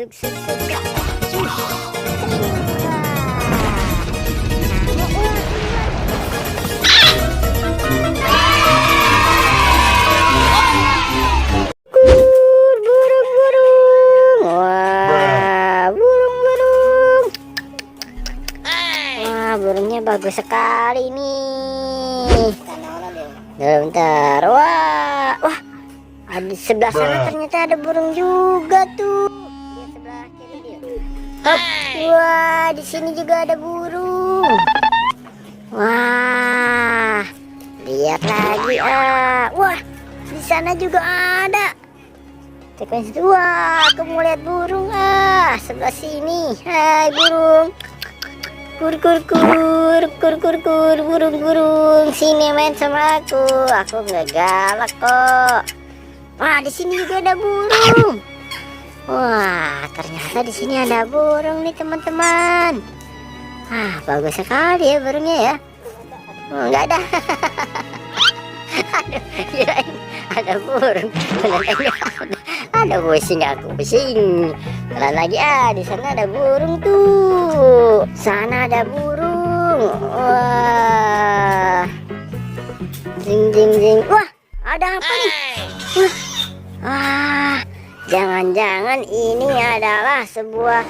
suk suk suk. Burung-burung. Wah, burung-burung. Wah, burungnya bagus sekali nih. Bentar. Wah, di sebelah sana ternyata ada burung juga tuh. Di sebelah kiri dia. Hop. Wah, di sini juga ada burung. Wah, lihat lagi. Wah, di sana juga ada. Wah, aku mau lihat burung. Sebelah sini. Hai burung. Kur burung sini main sama aku nggak galak kok. Wah, di sini juga ada burung. Wah, ternyata di sini ada burung nih teman-teman. Bagus sekali ya burungnya ya. Nggak ada. Aduh, kirain ada burung. Ada pusing aku pusing. Jalan lagi di sana ada burung tuh. Sana ada burung. Wah. Jing jing jing. Wah, ada apa nih? Jangan-jangan ini adalah sebuah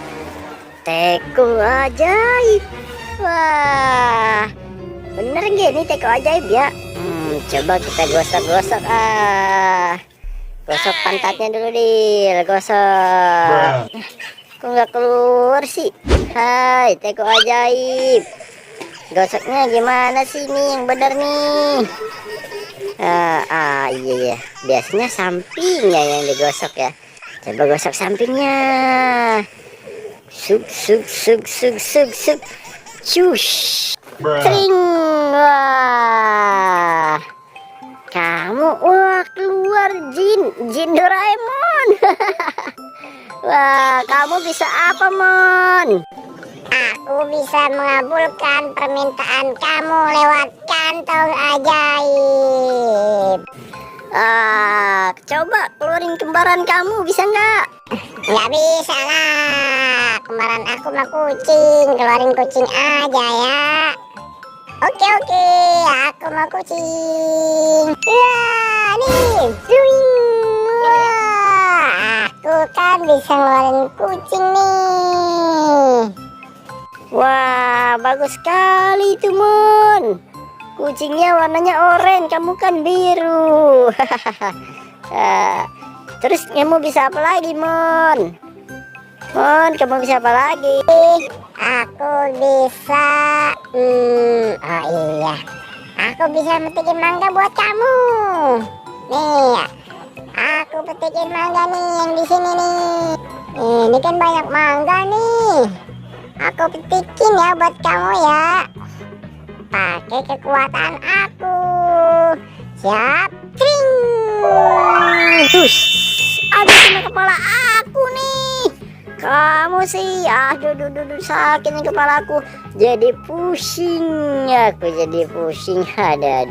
teko ajaib. Wah, bener gak ini teko ajaib ya? Coba kita gosok-gosok. Gosok pantatnya dulu, Dil. Gosok. Kok nggak keluar sih? Hai, teko ajaib. Gosoknya gimana sih nih yang bener nih? Iya. Biasanya sampingnya yang digosok ya. Coba gosok sampingnya. Suk. Cush. Tring. Wah. Kamu keluar jin Doraemon. Wah, kamu bisa apa, Mon? Aku bisa mengabulkan permintaan kamu lewat kantong ajaib. Coba keluarin kembaran kamu, bisa nggak? Nggak bisa lah, kembaran aku mah kucing. Keluarin kucing aja ya. Oke, aku mau kucing. Wah, nih, aku kan bisa ngeluarin kucing nih. Wah, bagus sekali itu, Mon. Kucingnya warnanya oranye, kamu kan biru. Terus kamu bisa apa lagi, Mon? Mon, kamu bisa apa lagi? Aku bisa, iya, aku bisa metikin mangga buat kamu. Nih, aku petikin mangga nih yang di sini nih. Ini kan banyak mangga nih. Aku petikin ya buat kamu ya. Pakai kekuatan aku. Siap, tring. Terus, aduh, kena kepala aku nih. Kamu sih, aduh, sakit nih kepala aku. Jadi pusing, aku jadi pusing. Ada.